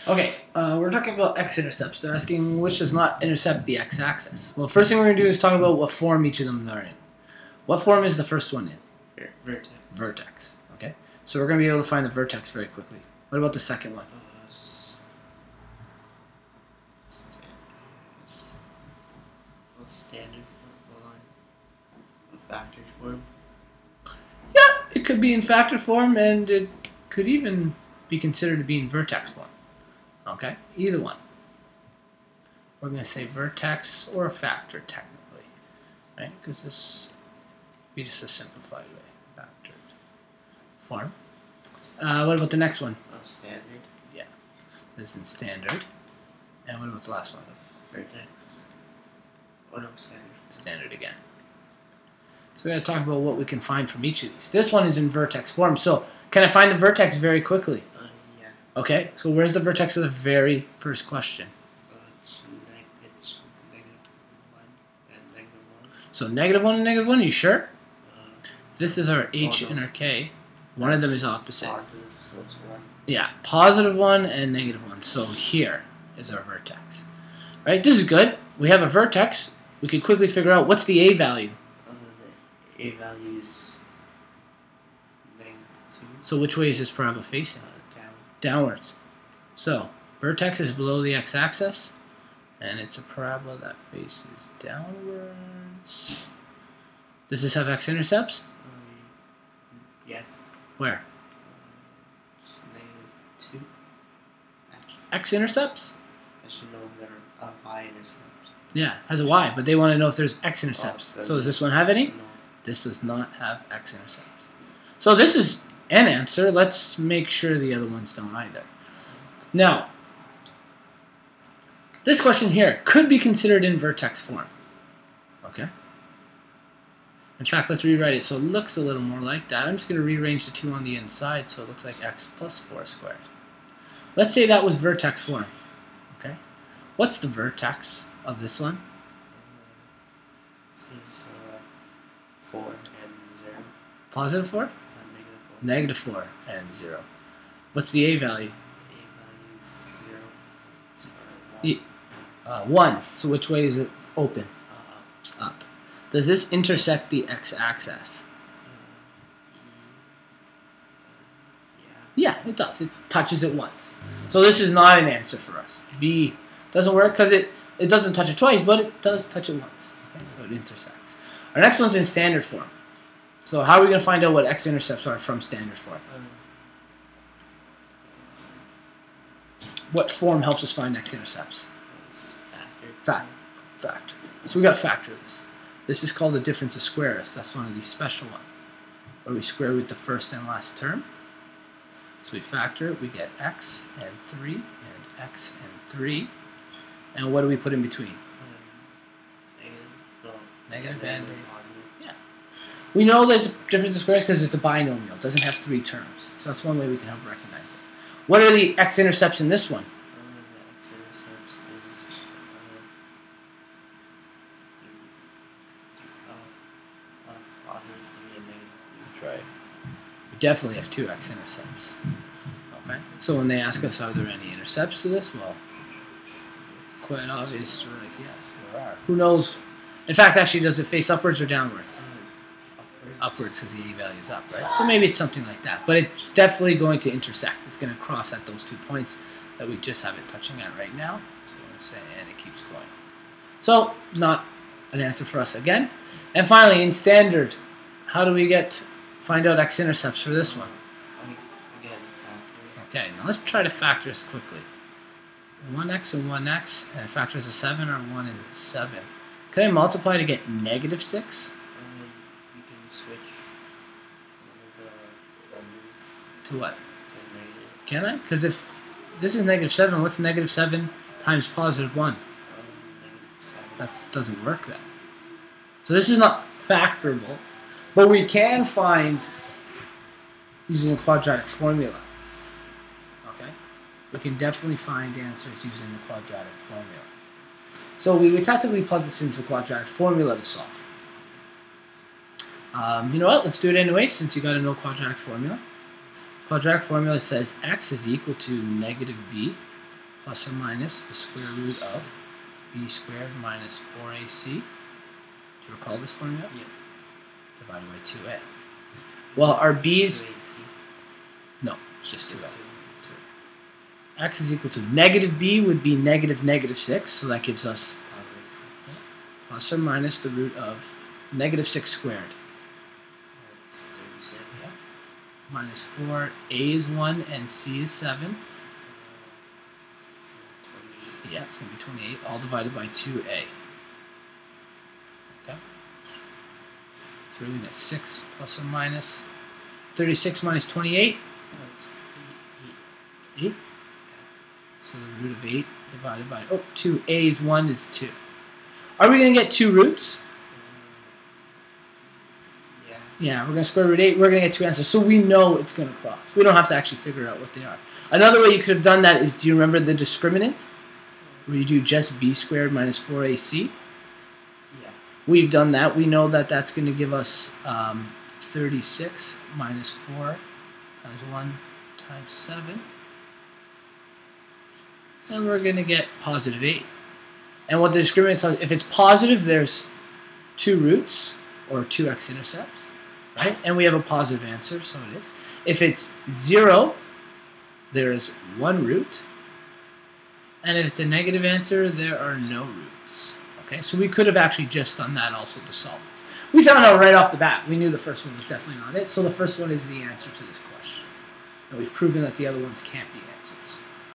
Okay, we're talking about x-intercepts. They're asking which does not intercept the x-axis. Well, first thing we're going to do is talk about what form each of them are in. What form is the first one in? Vertex. Vertex. Okay, so we're going to be able to find the vertex very quickly. What about the second one? Standard form. Factor form. Yeah, it could be in factor form, and it could even be considered to be in vertex form. Okay, either one. We're going to say vertex or a factor technically, right? Because this would be just a simplified way, factored form. What about the next one? Standard. Yeah, this is in standard. And what about the last one? Vertex. Oh no, standard. Standard again. So we got to talk about what we can find from each of these. This one is in vertex form. So can I find the vertex very quickly? Yeah. Okay, so where's the vertex of the very first question? It's -1 and -1. So -1 and -1, you sure? This is our H and our K. One of them is opposite. Positive, so it's 1. Yeah, +1 and -1. So here is our vertex. Right, this is good. We have a vertex. We can quickly figure out what's the A value. The A value is -2. So which way is this parabola facing? Down. Downwards. So vertex is below the x-axis, and it's a parabola that faces downwards. Does this have x-intercepts? Yes. Where? -2. X-intercepts? I should know there are y-intercepts. Yeah, has a y, but they want to know if there's x-intercepts. Oh, so does this one have any? No. This does not have x-intercepts. So this is an answer. Let's make sure the other ones don't either. Now, this question here could be considered in vertex form. Okay? In fact, let's rewrite it so it looks a little more like that. I'm just going to rearrange the 2 on the inside so it looks like x plus 4 squared. Let's say that was vertex form. Okay? What's the vertex of this one? This is 4 and 0. Positive 4? Negative 4. -4 and 0. What's the A value? A value is 0. 1. So which way is it open? Up. Does this intersect the x-axis? Yeah. Yeah, it does. It touches it once. So this is not an answer for us. B doesn't work because it doesn't touch it twice, but it does touch it once. Okay, so it intersects. Our next one's in standard form. So how are we going to find out what x-intercepts are from standard form? What form helps us find x-intercepts? Factor. So we got to factor this. This is called the difference of squares. That's one of these special ones, where we square root the first and last term. So we factor it. We get x and 3 and x and 3. And what do we put in between? Negative and yeah. We know there's a difference of squares because it's a binomial. It doesn't have 3 terms. So that's one way we can help recognize it. What are the x-intercepts in this one? The x-intercepts is positive 3 and -3. That's right. We definitely have 2 x-intercepts. Okay. So when they ask us, are there any intercepts to this? Well, quite obvious. We're like, yes, there are. Who knows? In fact, actually, does it face upwards or downwards? Upwards, because the A value is up, right? So maybe it's something like that. But it's definitely going to intersect. It's going to cross at those 2 points that we just have it touching at right now. So we're going to say, and it keeps going. So, not an answer for us again. And finally, in standard, how do we find out x-intercepts for this one? Again, factor. Okay, now let's try to factor this quickly. 1x and 1x, and factors of 7 are 1 and 7. Can I multiply to get -6? You can switch one of the numbers To what? to negative. Can I? Because if this is -7, what's -7 times +1? -7. That doesn't work then. So this is not factorable, but we can find using the quadratic formula. Okay? We can definitely find answers using the quadratic formula. So we would technically plug this into the quadratic formula to solve. You know what? Let's do it anyway, since you got to know quadratic formula. Quadratic formula says x is equal to -b plus or minus the square root of b squared minus 4ac. Do you recall this formula? Yeah. Divided by 2a. Well, our b's... 2AC. No, it's just 2a. Just 2. X is equal to negative b would be negative 6, so that gives us plus or minus the root of negative 6 squared. That's 36. Yeah. Minus 4, a is 1 and c is 7. 28. Yeah, it's going to be 28, all divided by 2a. Okay. So we're looking at 6 plus or minus 36 minus 28. That's 8. So the root of 8 divided by, 2. A is 1 is 2. Are we going to get 2 roots? Yeah. Yeah, we're going to square root 8. We're going to get 2 answers. So we know it's going to cross. We don't have to actually figure out what they are. Another way you could have done that is, do you remember the discriminant? Where you do just b squared minus 4ac? Yeah. We've done that. We know that that's going to give us 36 minus 4 times 1 times 7. And we're going to get positive 8. And what the discriminant tells, if it's positive, there's 2 roots, or 2 x-intercepts, right? And we have a positive answer, so it is. If it's 0, there is 1 root. And if it's a negative answer, there are no roots. Okay, so we could have actually just done that also to solve this. We found out right off the bat. We knew the first one was definitely not it, so the first one is the answer to this question. And we've proven that the other ones can't be answers.